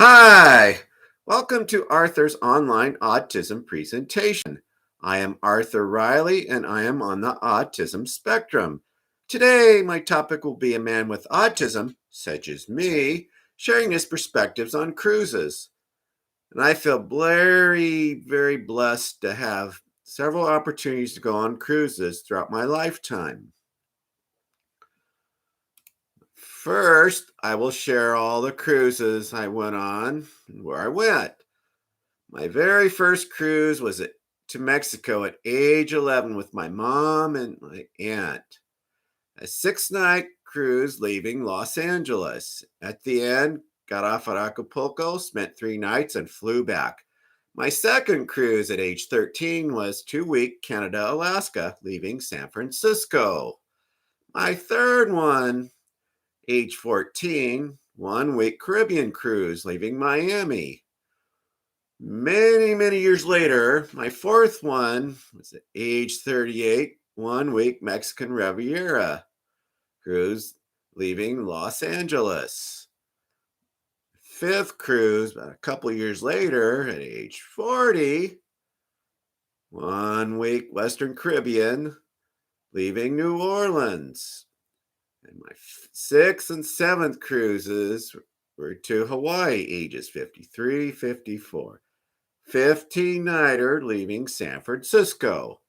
Hi, welcome to Arthur's online autism presentation. I am Arthur Riley and I am on the autism spectrum. Today, my topic will be a man with autism, such as me, sharing his perspectives on cruises. And I feel very blessed to have several opportunities to go on cruises throughout my lifetime. First, I will share all the cruises I went on and where I went. My very first cruise was to Mexico at age 11 with my mom and my aunt. A 6-night cruise leaving Los Angeles. At the end, got off at Acapulco, spent 3 nights, and flew back. My second cruise at age 13 was 2-week Canada, Alaska, leaving San Francisco. My third one, age 14, 1-week Caribbean cruise, leaving Miami. Many years later, my fourth one was at age 38, 1-week Mexican Riviera cruise, leaving Los Angeles. Fifth cruise, about a couple years later, at age 40, 1-week Western Caribbean, leaving New Orleans. And my sixth and seventh cruises were to Hawaii, ages 53, 54. 15-nighter leaving San Francisco.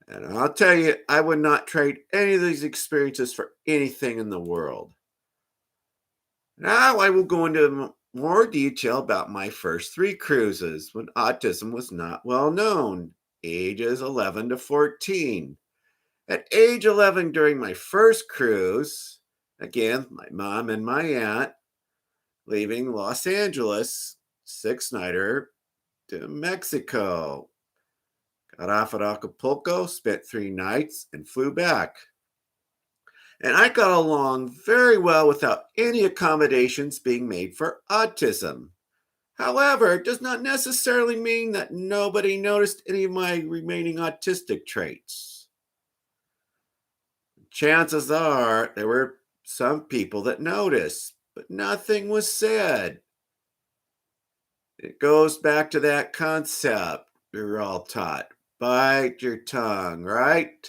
And I'll tell you, I would not trade any of these experiences for anything in the world. Now I will go into more detail about my first 3 cruises when autism was not well known, ages 11 to 14. At age 11, during my first cruise, again, my mom and my aunt, leaving Los Angeles, 6-nighter to Mexico. Got off at Acapulco, spent 3 nights, and flew back. And I got along very well without any accommodations being made for autism. However, it does not necessarily mean that nobody noticed any of my remaining autistic traits. Chances are there were some people that noticed, but nothing was said. It goes back to that concept we were all taught. Bite your tongue, right?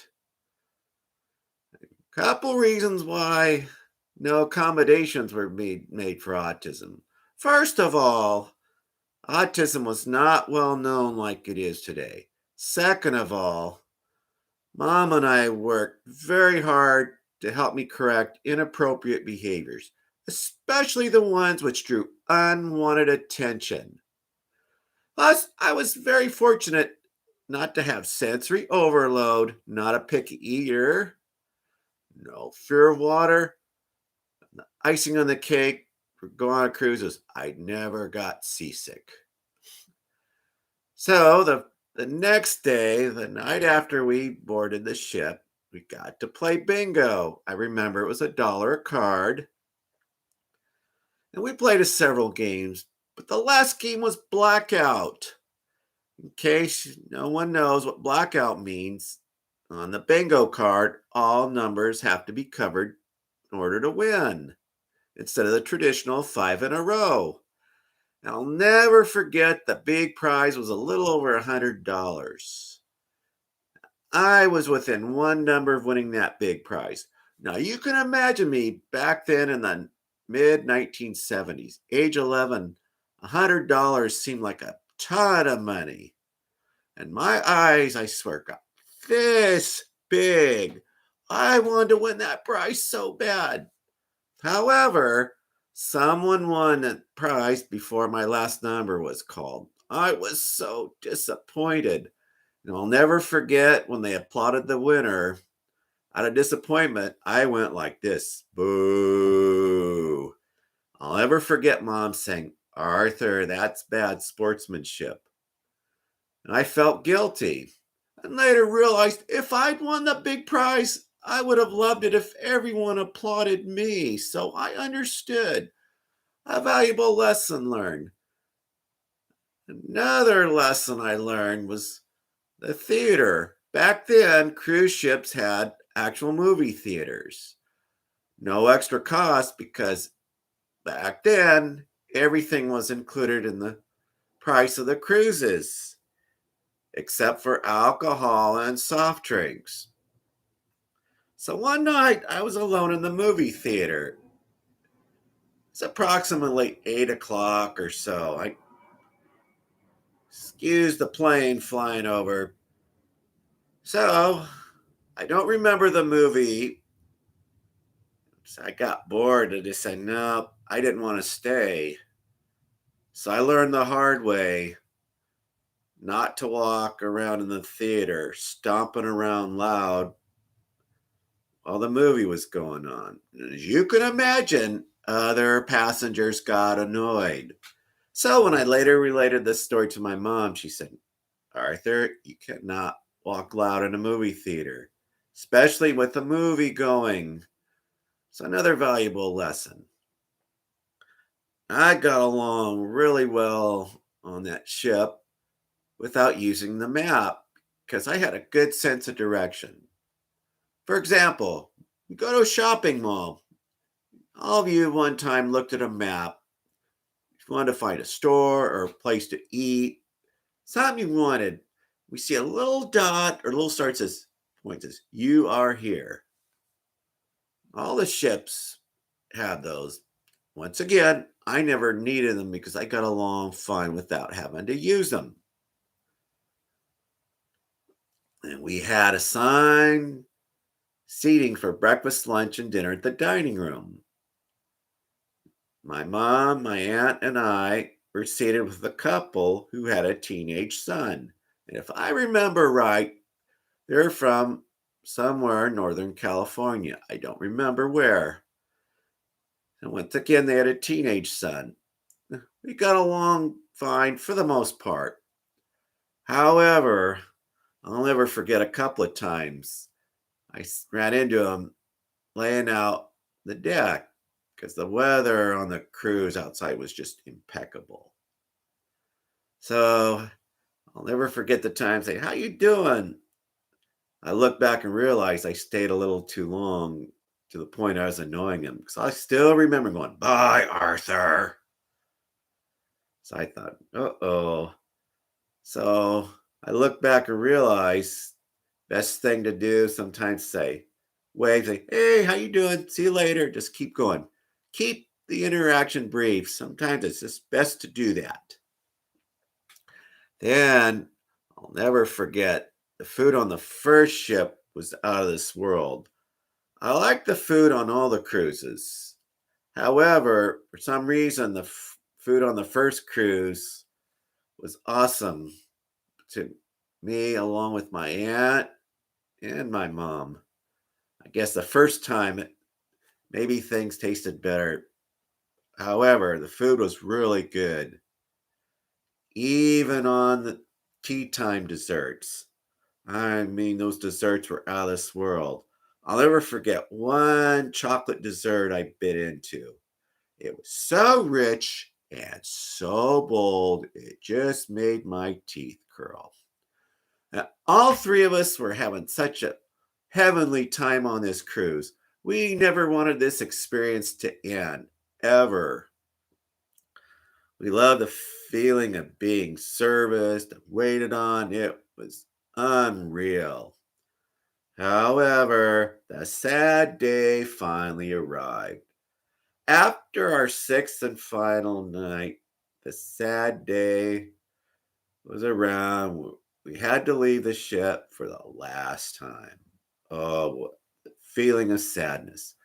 Couple reasons why no accommodations were made for autism. First of all, autism was not well known like it is today. Second of all, Mom and I worked very hard to help me correct inappropriate behaviors, especially the ones which drew unwanted attention. Plus, I was very fortunate not to have sensory overload, not a picky eater, no fear of water, the icing on the cake for going on cruises. I never got seasick. So the next day, the night after we boarded the ship, we got to play bingo. I remember it was $1 a card. And we played several games, but the last game was blackout. In case no one knows what blackout means, on the bingo card, all numbers have to be covered in order to win, instead of the traditional 5 in a row. And I'll never forget the big prize was a little over $100. I was within one number of winning that big prize. Now you can imagine me back then in the mid 1970s, age 11, $100 seemed like a ton of money. And my eyes, I swear, got this big. I wanted to win that prize so bad. However, someone won the prize before my last number was called. I was so disappointed. And I'll never forget when they applauded the winner. Out of disappointment, I went like this. Boo. I'll never forget Mom saying, "Arthur, that's bad sportsmanship." And I felt guilty. And later realized if I'd won the big prize, I would have loved it if everyone applauded me. So I understood. A valuable lesson learned. Another lesson I learned was the theater. Back then, cruise ships had actual movie theaters. No extra cost because back then everything was included in the price of the cruises, except for alcohol and soft drinks. So one night I was alone in the movie theater. It's approximately 8 o'clock or so. I excuse the plane flying over. So I don't remember the movie. So I got bored and just said, no, I didn't want to stay. So I learned the hard way not to walk around in the theater, stomping around loud while the movie was going on. And as you can imagine, other passengers got annoyed. So when I later related this story to my mom, she said, Arthur, you cannot walk loud in a movie theater, especially with the movie going. It's another valuable lesson. I got along really well on that ship without using the map because I had a good sense of direction. For example, you go to a shopping mall. All of you one time looked at a map. If you wanted to find a store or a place to eat, something you wanted, we see a little dot or a little star that says, points, you are here. All the ships have those. Once again, I never needed them because I got along fine without having to use them. And we had assigned seating for breakfast, lunch, and dinner at the dining room. My mom, my aunt, and I were seated with a couple who had a teenage son. And if I remember right, they're from somewhere in Northern California. I don't remember where. And once again, they had a teenage son. We got along fine for the most part. However, I'll never forget a couple of times I ran into him laying out the deck because the weather on the cruise outside was just impeccable. So I'll never forget the time saying, "How you doing?" I looked back and realized I stayed a little too long to the point I was annoying him. So I still remember going, "Bye, Arthur." So I thought, uh-oh. So I looked back and realized best thing to do sometimes say, wave, say, hey, how you doing? See you later. Just keep going. Keep the interaction brief. Sometimes it's just best to do that. Then I'll never forget the food on the first ship was out of this world. I like the food on all the cruises. However, for some reason, the food on the first cruise was awesome to me, along with my aunt and my mom. I guess the first time, maybe things tasted better. However, the food was really good, even on the tea time desserts. I mean, those desserts were out of this world. I'll never forget one chocolate dessert I bit into. It was so rich and so bold, it just made my teeth curl. Now, all three of us were having such a heavenly time on this cruise. We never wanted this experience to end, ever. We loved the feeling of being serviced and waited on. It was unreal. However, the sad day finally arrived. After our sixth and final night, the sad day was around. We had to leave the ship for the last time. Oh, what the feeling of sadness.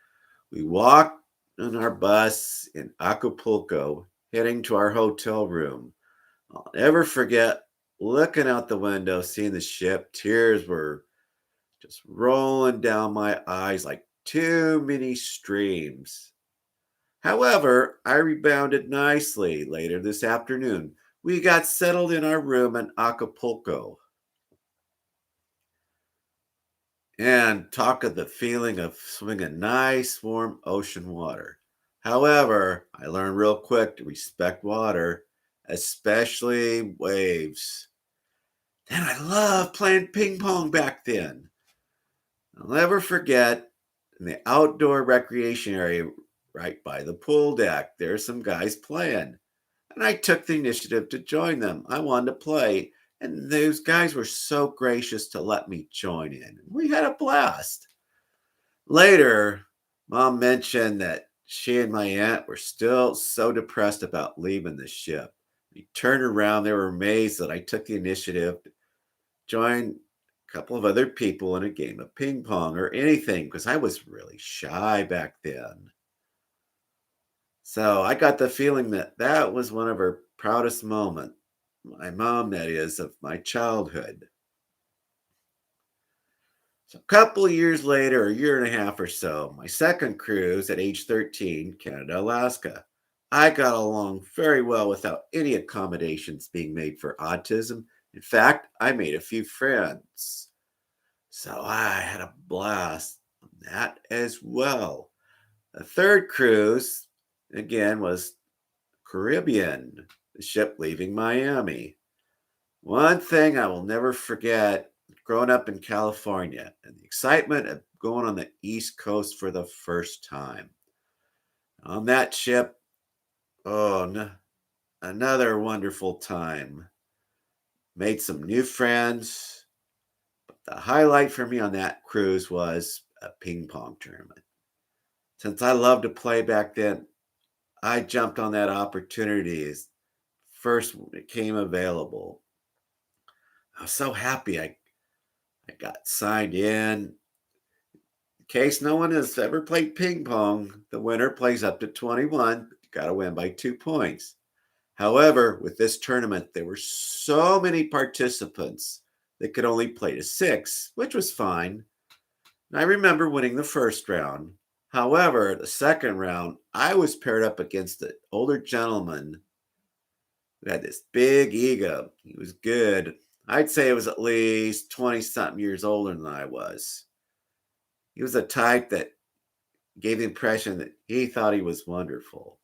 We walked on our bus in Acapulco, heading to our hotel room. I'll never forget looking out the window, seeing the ship. Tears were just rolling down my eyes like too many streams. However, I rebounded nicely later this afternoon. We got settled in our room in Acapulco and talk of the feeling of swimming in nice, warm ocean water. However, I learned real quick to respect water, especially waves. And I loved playing ping pong back then. I'll never forget in the outdoor recreation area right by the pool deck. There's some guys playing. And I took the initiative to join them. I wanted to play. And those guys were so gracious to let me join in. We had a blast. Later, Mom mentioned that she and my aunt were still so depressed about leaving the ship. We turned around. They were amazed that I took the initiative to join a couple of other people in a game of ping pong or anything because I was really shy back then. So I got the feeling that that was one of her proudest moments. My mom, that is, of my childhood. So a couple of years later, a year and a half or so, my second cruise at age 13, Canada, Alaska. I got along very well without any accommodations being made for autism. In fact, I made a few friends. So I had a blast on that as well. The third cruise, again, was Caribbean, the ship leaving Miami. One thing I will never forget growing up in California and the excitement of going on the East Coast for the first time. On that ship, oh, another wonderful time. Made some new friends. But the highlight for me on that cruise was a ping pong tournament. Since I loved to play back then, I jumped on that opportunity as first when it came available. I was so happy I got signed in. In case no one has ever played ping pong, the winner plays up to 21. You got to win by 2 points. However, with this tournament, there were so many participants that could only play to six, which was fine. And I remember winning the first round. However, the second round, I was paired up against an older gentleman who had this big ego. He was good. I'd say it was at least 20 something years older than I was. He was a type that gave the impression that he thought he was wonderful.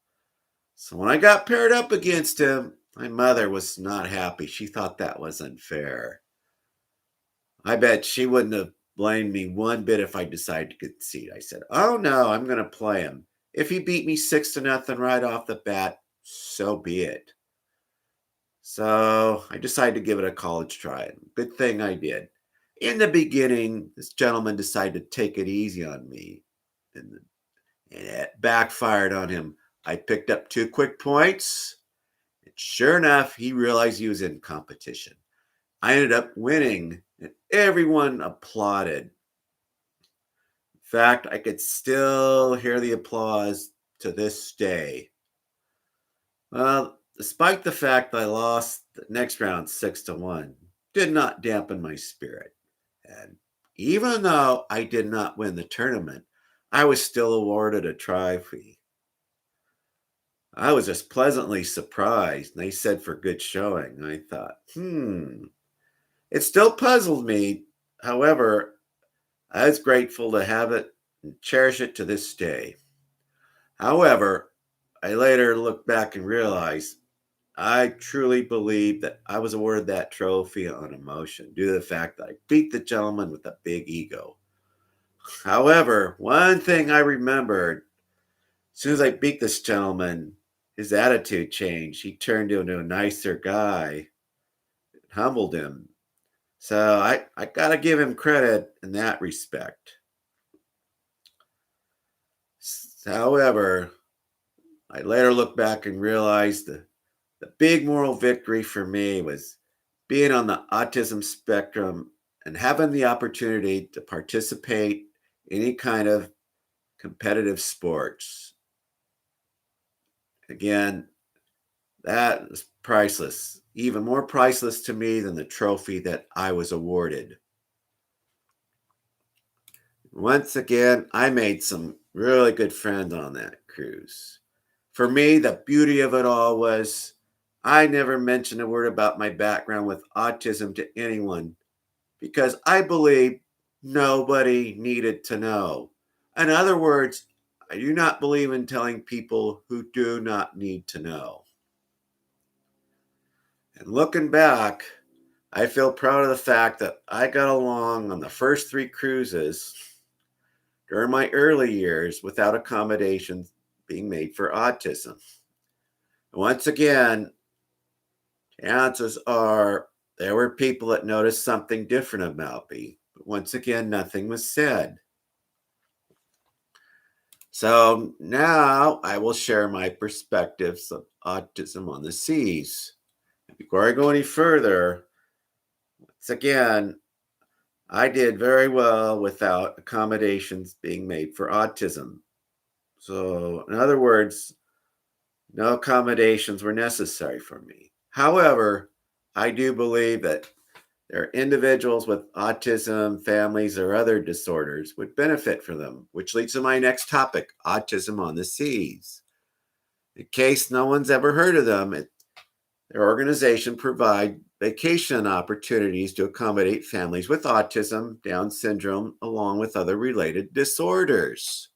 So when I got paired up against him, my mother was not happy. She thought that was unfair. I bet she wouldn't have blamed me one bit if I decided to concede. I said, "Oh no, I'm going to play him. If he beat me 6-0 right off the bat, so be it." So I decided to give it a college try. Good thing I did. In the beginning, this gentleman decided to take it easy on me, and it backfired on him. I picked up 2 quick points, and sure enough, he realized he was in competition. I ended up winning, and everyone applauded. In fact, I could still hear the applause to this day. Well, despite the fact that I lost the next round 6-1, did not dampen my spirit. And even though I did not win the tournament, I was still awarded a trophy. I was just pleasantly surprised. And they said for good showing. I thought, it still puzzled me. However, I was grateful to have it and cherish it to this day. However, I later looked back and realized I truly believe that I was awarded that trophy on emotion due to the fact that I beat the gentleman with a big ego. However, one thing I remembered, as soon as I beat this gentleman, his attitude changed. He turned into a nicer guy, humbled him. So I got to give him credit in that respect. However, I later looked back and realized the big moral victory for me was being on the autism spectrum and having the opportunity to participate in any kind of competitive sports. Again, that is priceless, even more priceless to me than the trophy that I was awarded. Once again, I made some really good friends on that cruise. For me, the beauty of it all was I never mentioned a word about my background with autism to anyone because I believe nobody needed to know. In other words, I do not believe in telling people who do not need to know. And looking back, I feel proud of the fact that I got along on the first 3 cruises during my early years without accommodations being made for autism. Once again, chances are there were people that noticed something different about me. But once again, nothing was said. So now I will share my perspectives of autism on the seas. Before I go any further, once again, I did very well without accommodations being made for autism. So, in other words, no accommodations were necessary for me. However, I do believe that there are individuals with autism, families, or other disorders would benefit from them, which leads to my next topic, autism on the seas. In case no one's ever heard of them, their organization provide vacation opportunities to accommodate families with autism, Down syndrome, along with other related disorders.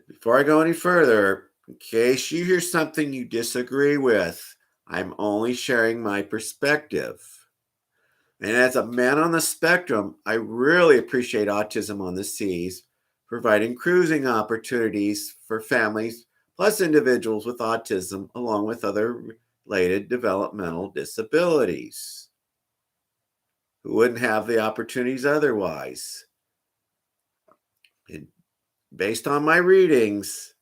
Before I go any further, in case you hear something you disagree with, I'm only sharing my perspective. And as a man on the spectrum, I really appreciate Autism on the Seas, providing cruising opportunities for families, plus individuals with autism, along with other related developmental disabilities who wouldn't have the opportunities otherwise. And based on my readings,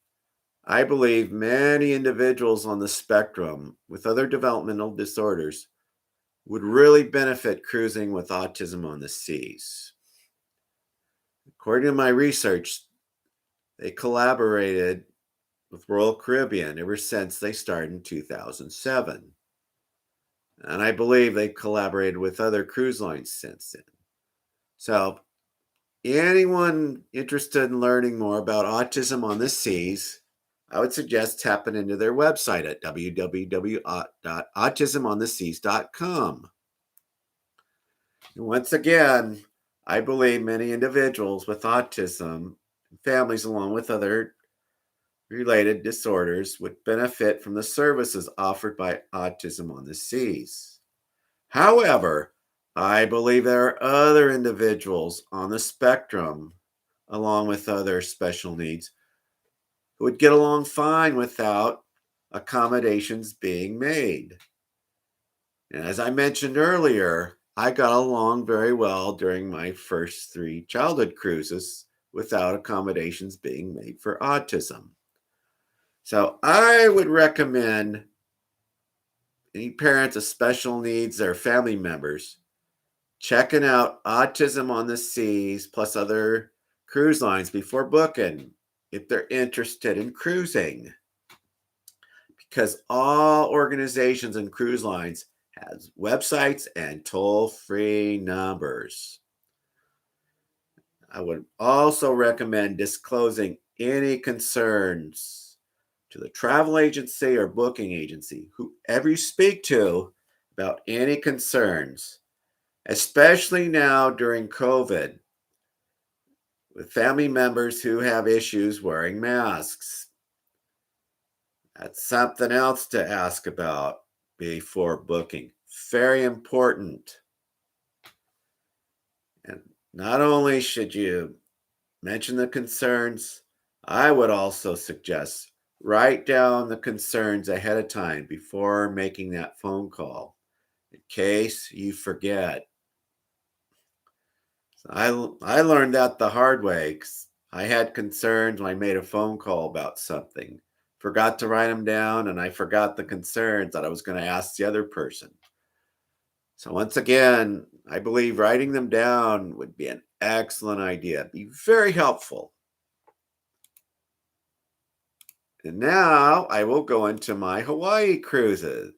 I believe many individuals on the spectrum with other developmental disorders would really benefit cruising with Autism on the Seas. According to my research, they collaborated with Royal Caribbean ever since they started in 2007. And I believe they collaborated with other cruise lines since then. So, anyone interested in learning more about autism on the seas, I would suggest tapping into their website at www.autismontheseas.com. And once again, I believe many individuals with autism, families along with other related disorders, would benefit from the services offered by Autism on the Seas. However, I believe there are other individuals on the spectrum, along with other special needs, who would get along fine without accommodations being made. And as I mentioned earlier, I got along very well during my first 3 childhood cruises without accommodations being made for autism. So I would recommend any parents of special needs or family members checking out Autism on the Seas plus other cruise lines before booking if they're interested in cruising. Because all organizations and cruise lines has websites and toll-free numbers. I would also recommend disclosing any concerns to the travel agency or booking agency, whoever you speak to, about any concerns, especially now during COVID, with family members who have issues wearing masks. That's something else to ask about before booking. Very important. And not only should you mention the concerns, I would also suggest write down the concerns ahead of time before making that phone call in case you forget. So I learned that the hard way 'cause I had concerns when I made a phone call about something. Forgot to write them down and I forgot the concerns that I was going to ask the other person. So once again, I believe writing them down would be an excellent idea. Be very helpful. And now I will go into my Hawaii cruises.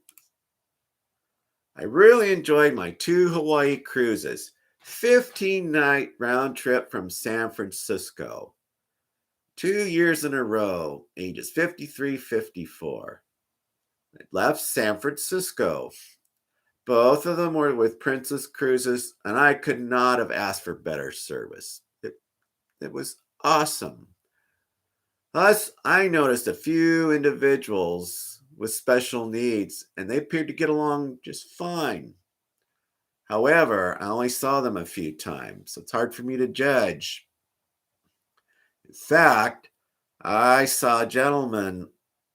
I really enjoyed my 2 Hawaii cruises. 15-night round trip from San Francisco. 2 years in a row, ages 53, 54. I left San Francisco. Both of them were with Princess Cruises, and I could not have asked for better service. It was awesome. Thus, I noticed a few individuals with special needs, and they appeared to get along just fine. However, I only saw them a few times, so it's hard for me to judge. In fact, I saw a gentleman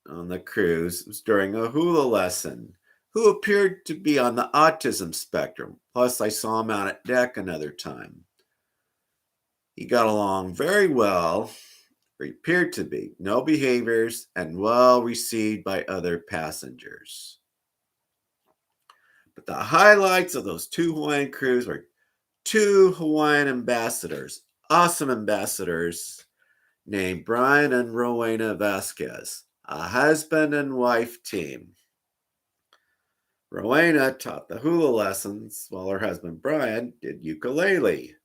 on the cruise, it was during a hula lesson, who appeared to be on the autism spectrum. Plus, I saw him out at deck another time. He got along very well, or he appeared to be, no behaviors, and well received by other passengers. But the highlights of those two Hawaiian cruises were two Hawaiian ambassadors, awesome ambassadors, named Brian and Rowena Vazquez, a husband and wife team. Rowena taught the hula lessons while her husband Brian did ukulele.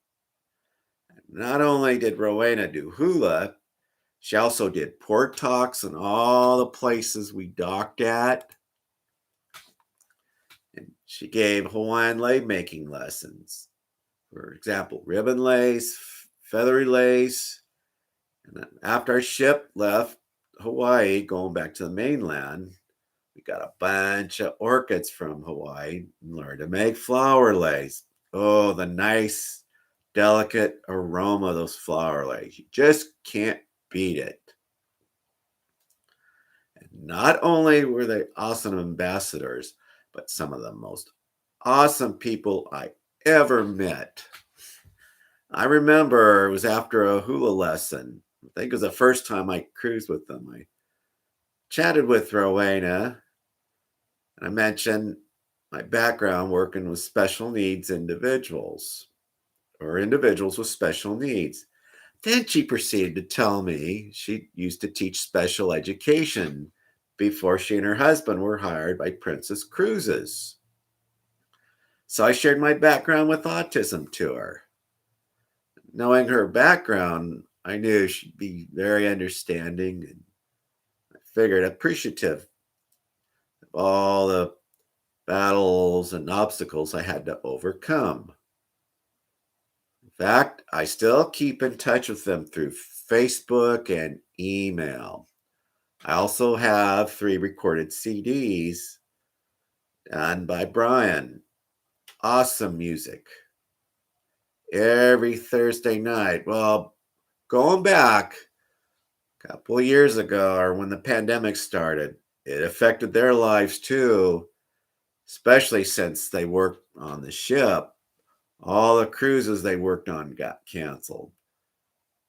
Not only did Rowena do hula, she also did port talks in all the places we docked at. And she gave Hawaiian lei making lessons. For example, ribbon lace, feathery lace. And then after our ship left Hawaii, going back to the mainland, we got a bunch of orchids from Hawaii and learned to make flower lace. Oh, the nice, delicate aroma of those flower lace. You just can't beat it. And not only were they awesome ambassadors, but some of the most awesome people I ever met. I remember it was after a hula lesson. I think it was the first time I cruised with them. I chatted with Rowena, and I mentioned my background working with special needs individuals or individuals with special needs. Then she proceeded to tell me she used to teach special education before she and her husband were hired by Princess Cruises. So I shared my background with autism to her. Knowing her background, I knew she'd be very understanding and I figured appreciative of all the battles and obstacles I had to overcome. In fact, I still keep in touch with them through Facebook and email. I also have 3 recorded CDs done by Brian. Awesome music. Every Thursday night. Well, going back a couple of years ago, or when the pandemic started, it affected their lives too, especially since they worked on the ship. All the cruises they worked on got canceled.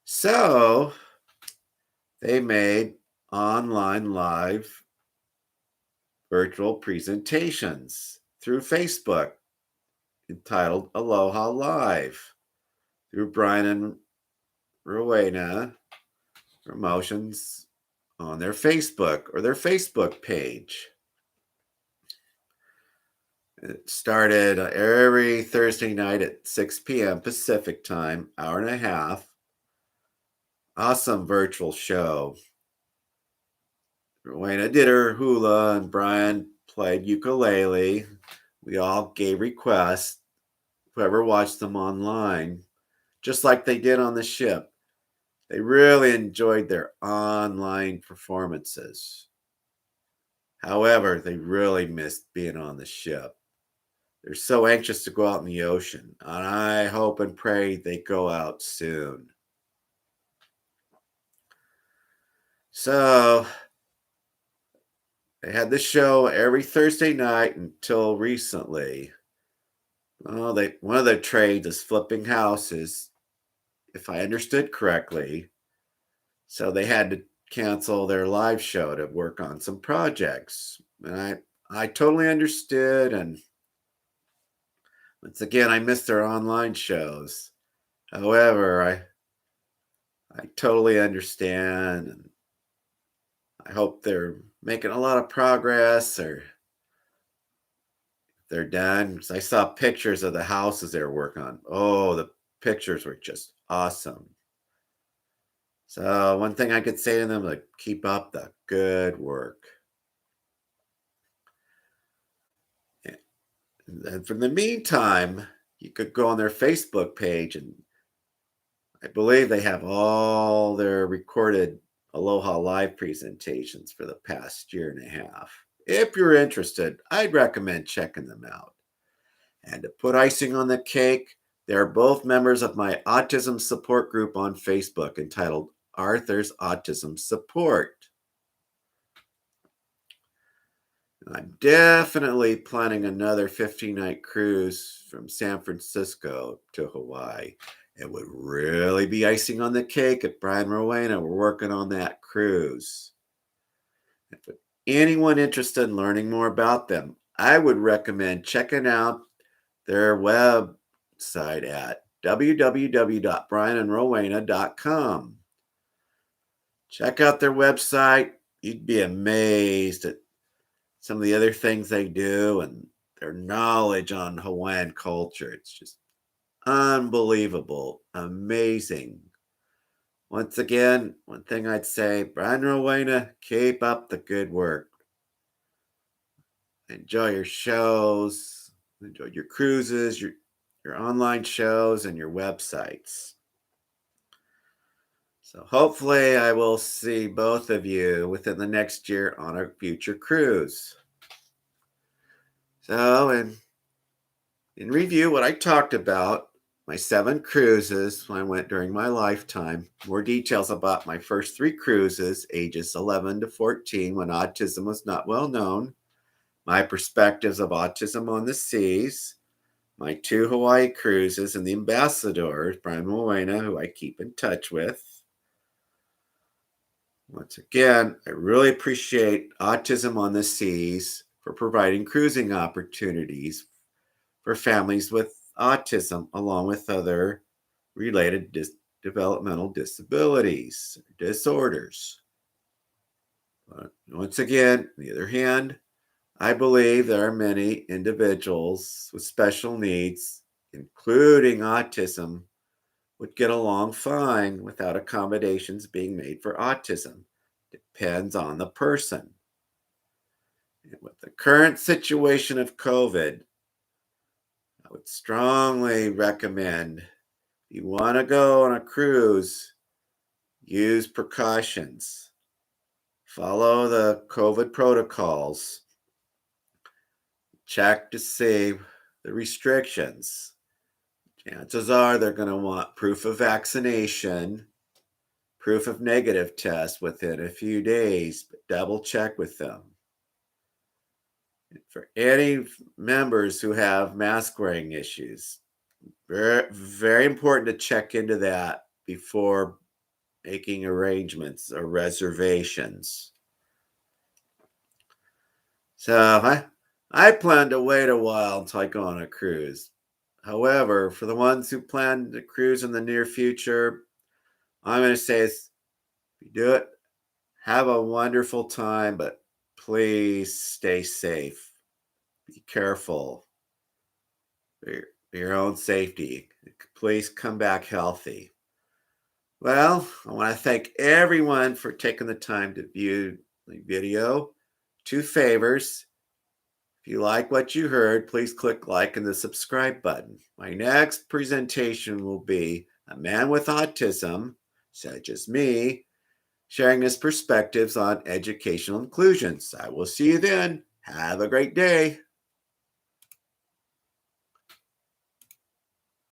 So they made online live virtual presentations through Facebook entitled Aloha Live through Brian and Rowena promotions on their Facebook or their Facebook page. It started every Thursday night at 6 p.m. Pacific time, hour and a half. Awesome virtual show. Rowena did her hula and Brian played ukulele. We all gave requests, whoever watched them online, just like they did on the ship. They really enjoyed their online performances. However, they really missed being on the ship. They're so anxious to go out in the ocean, and I hope and pray they go out soon. So, they had this show every Thursday night until recently. Well, one of their trades is flipping houses, if I understood correctly. So they had to cancel their live show to work on some projects. And I totally understood. And once again, I missed their online shows. However, I totally understand. And I hope they're making a lot of progress or they're done. Because I saw pictures of the houses they were working on. Oh, the pictures were just awesome. So one thing I could say to them, like, keep up the good work. And for the meantime, you could go on their Facebook page and I believe they have all their recorded Aloha Live presentations for the past year and a half. If you're interested, I'd recommend checking them out. And to put icing on the cake, they're both members of my autism support group on Facebook entitled Arthur's Autism Support. I'm definitely planning another 15-night cruise from San Francisco to Hawaii. It would really be icing on the cake if Brian and Rowena were working on that cruise. If anyone interested in learning more about them, I would recommend checking out their website at www.brianandrowena.com. Check out their website. You'd be amazed at some of the other things they do and their knowledge on Hawaiian culture. It's just unbelievable, amazing. Once again, one thing I'd say, Brian Rowena, keep up the good work. Enjoy your shows, enjoy your cruises, your online shows, and your websites. So hopefully I will see both of you within the next year on a future cruise. So, in review, what I talked about, my 7 cruises when I went during my lifetime, more details about my first 3 cruises, ages 11 to 14, when autism was not well known, my perspectives of autism on the seas, my 2 Hawaii cruises, and the ambassadors, Brian Rowena, who I keep in touch with. Once again, I really appreciate Autism on the Seas for providing cruising opportunities for families with autism, along with other related developmental disabilities, disorders. But once again, on the other hand, I believe there are many individuals with special needs, including autism, would get along fine without accommodations being made for autism. Depends on the person. And with the current situation of COVID, I would strongly recommend if you want to go on a cruise, use precautions. Follow the COVID protocols. Check to see the restrictions. Chances are they're going to want proof of vaccination, proof of negative test within a few days, but double check with them. For any members who have mask wearing issues, very, very important to check into that before making arrangements or reservations. So I plan to wait a while until I go on a cruise. However, for the ones who plan to cruise in the near future, I'm going to say if you do it, have a wonderful time, but please stay safe. Be careful for your own safety. Please come back healthy. Well, I want to thank everyone for taking the time to view the video. 2 favors. If you like what you heard, please click like and the subscribe button. My next presentation will be a man with autism, such as me, sharing his perspectives on educational inclusions. I will see you then. Have a great day.